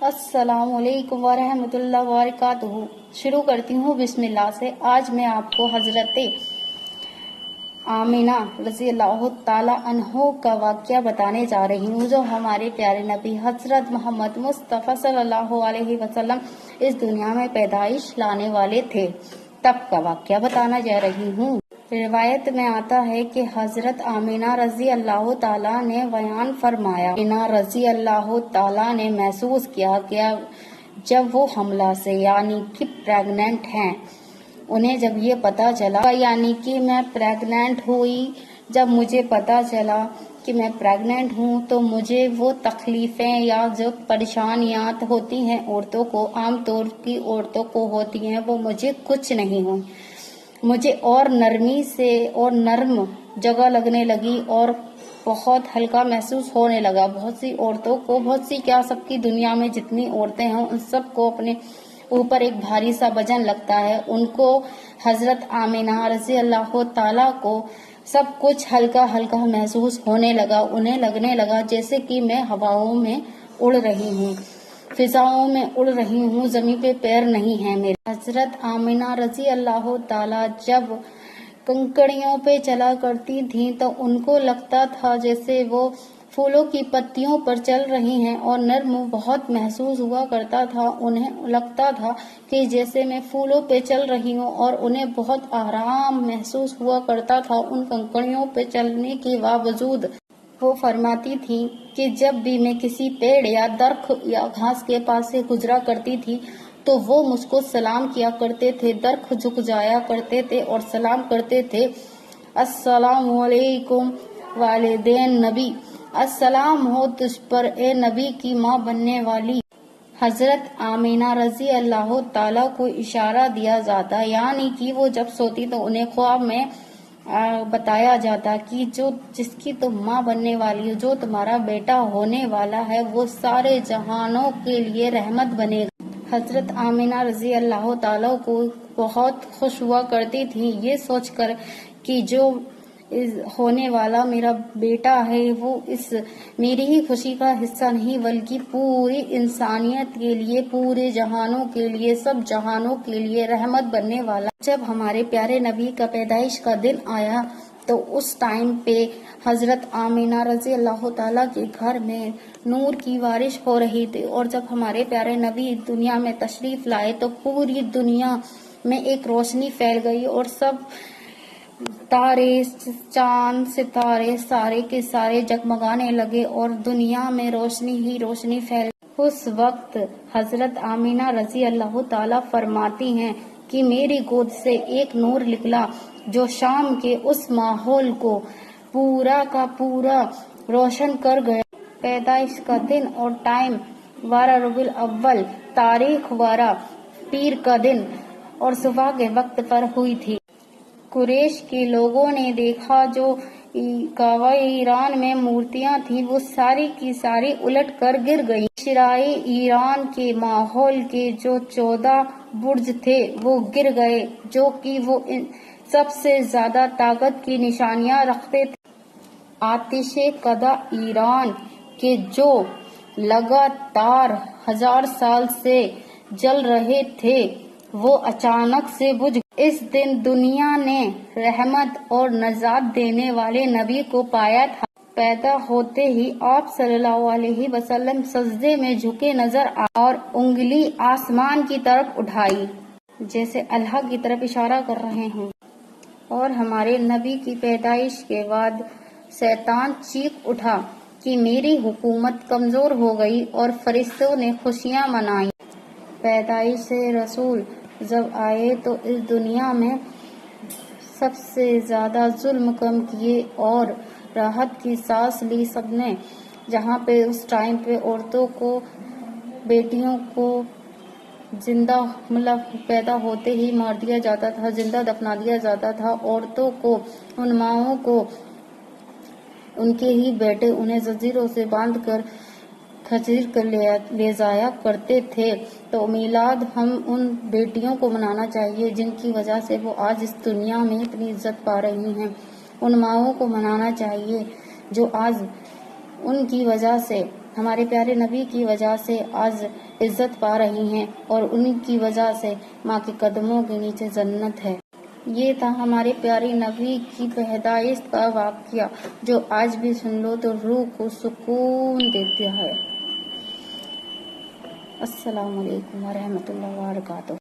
السلام علیکم ورحمۃ اللہ وبرکاتہ۔ شروع کرتی ہوں بسم اللہ سے۔ آج میں آپ کو حضرت آمینہ رضی اللہ تعالیٰ عنہ کا واقعہ بتانے جا رہی ہوں، جو ہمارے پیارے نبی حضرت محمد مصطفیٰ صلی اللہ علیہ وسلم اس دنیا میں پیدائش لانے والے تھے، تب کا واقعہ بتانا جا رہی ہوں۔ روایت میں آتا ہے کہ حضرت آمینہ رضی اللہ تعالیٰ نے بیان فرمایا، آمینہ رضی اللہ تعالیٰ نے محسوس کیا کہ جب وہ حملہ سے یعنی کہ پریگننٹ ہیں، انہیں جب یہ پتا چلا یعنی کہ میں پریگننٹ ہوئی، جب مجھے پتا چلا کہ میں پریگننٹ ہوں تو مجھے وہ تکلیفیں یا جو پریشانیاں ہوتی ہیں عورتوں کو، عام طور کی عورتوں کو ہوتی ہیں، وہ مجھے کچھ نہیں ہوئی۔ مجھے اور نرمی سے اور نرم جگہ لگنے لگی اور بہت ہلکا محسوس ہونے لگا۔ بہت سی عورتوں کو، بہت سی کیا سب کی دنیا میں جتنی عورتیں ہیں ان سب کو اپنے اوپر ایک بھاری سا وزن لگتا ہے، ان کو حضرت آمینہ رضی اللہ تعالیٰ کو سب کچھ ہلکا ہلکا محسوس ہونے لگا۔ انہیں لگنے لگا جیسے کہ میں ہواؤں میں اڑ رہی ہوں، فضاؤں میں اڑ رہی ہوں، زمین پہ پیر نہیں ہے میرے۔ حضرت آمینہ رضی اللہ تعالیٰ جب کنکڑیوں پہ چلا کرتی تھیں تو ان کو لگتا تھا جیسے وہ پھولوں کی پتیوں پر چل رہی ہیں اور نرم بہت محسوس ہوا کرتا تھا۔ انہیں لگتا تھا کہ جیسے میں پھولوں پہ چل رہی ہوں اور انہیں بہت آرام محسوس ہوا کرتا تھا ان کنکڑیوں پہ چلنے کے باوجود۔ وہ فرماتی تھی کہ جب بھی میں کسی پیڑ یا درخت یا گھاس کے پاس سے گزرا کرتی تھی تو وہ مجھ کو سلام کیا کرتے تھے، درخت جھک جایا کرتے تھے اور سلام کرتے تھے، السلام علیکم والدین نبی، السلام ہو تجھ پر اے نبی کی ماں بننے والی۔ حضرت آمینہ رضی اللہ تعالیٰ کو اشارہ دیا جاتا یعنی کہ وہ جب سوتی تو انہیں خواب میں بتایا جاتا کہ جس کی تم ماں بننے والی ہو، جو تمہارا بیٹا ہونے والا ہے، وہ سارے جہانوں کے لیے رحمت بنے گا۔ حضرت آمینہ رضی اللہ تعالیٰ کو بہت خوش ہوا کرتی تھی یہ سوچ کر کہ جو ہونے والا میرا بیٹا ہے وہ اس میری ہی خوشی کا حصہ نہیں بلکہ پوری انسانیت کے لیے، پورے جہانوں کے لیے، سب جہانوں کے لیے رحمت بننے والا۔ جب ہمارے پیارے نبی کا پیدائش کا دن آیا تو اس ٹائم پہ حضرت آمینہ رضی اللہ تعالیٰ کے گھر میں نور کی بارش ہو رہی تھی، اور جب ہمارے پیارے نبی دنیا میں تشریف لائے تو پوری دنیا میں ایک روشنی پھیل گئی اور سب تارے، چاند، ستارے سارے کے سارے جگمگانے لگے اور دنیا میں روشنی ہی روشنی پھیل گئی۔ اس وقت حضرت آمینہ رضی اللہ تعالیٰ فرماتی ہیں کہ میری گود سے ایک نور نکلا جو شام کے اس ماحول کو پورا کا پورا روشن کر گیا۔ پیدائش کا دن اور ٹائم 12 ربیع الاول، تاریخ 12 پیر کا دن اور صبح کے وقت پر ہوئی تھی۔ قریش کے لوگوں نے دیکھا جو کعبہ ایران میں مورتیاں تھیں وہ ساری کی ساری الٹ کر گر گئیں۔ شرائع ایران کے ماحول کے جو 14 برج تھے وہ گر گئے، جو کہ وہ سب سے زیادہ طاقت کی نشانیاں رکھتے تھے۔ آتش کدہ ایران کے جو لگاتار 1000 سال سے جل رہے تھے وہ اچانک سے بجھ گئے۔ اس دن دنیا نے رحمت اور نجات دینے والے نبی کو پایا تھا۔ پیدا ہوتے ہی آپ صلی اللہ علیہ وسلم سجدے میں جھکے نظر آئے اور انگلی آسمان کی طرف اٹھائی جیسے اللہ کی طرف اشارہ کر رہے ہوں، اور ہمارے نبی کی پیدائش کے بعد شیطان چیخ اٹھا کہ میری حکومت کمزور ہو گئی، اور فرشتوں نے خوشیاں منائیں۔ پیدائش رسول جب آئے تو اس دنیا میں سب سے زیادہ ظلم کم کیے اور راحت کی سانس لی سب نے، جہاں پہ اس ٹائم پہ عورتوں کو، بیٹیوں کو زندہ پیدا ہوتے ہی مار دیا جاتا تھا، زندہ دفنا دیا جاتا تھا۔ عورتوں کو، ان ماؤں کو، ان کے ہی بیٹے انہیں زنجیروں سے باندھ کر کھچیر کر لے جایا کرتے تھے۔ تو میلاد ہم ان بیٹیوں کو منانا چاہیے جن کی وجہ سے وہ آج اس دنیا میں اتنی عزت پا رہی ہیں، ان ماؤں کو منانا چاہیے جو آج ان کی وجہ سے ہمارے پیارے نبی کی وجہ سے آج عزت پا رہی ہیں اور انہی کی وجہ سے ماں کے قدموں کے نیچے جنت ہے۔ یہ تھا ہمارے پیارے نبی کی پیدائش کا واقعہ جو آج بھی سن لو تو روح کو سکون دیتا ہے۔ السلام علیکم ورحمۃ اللہ وبرکاتہ۔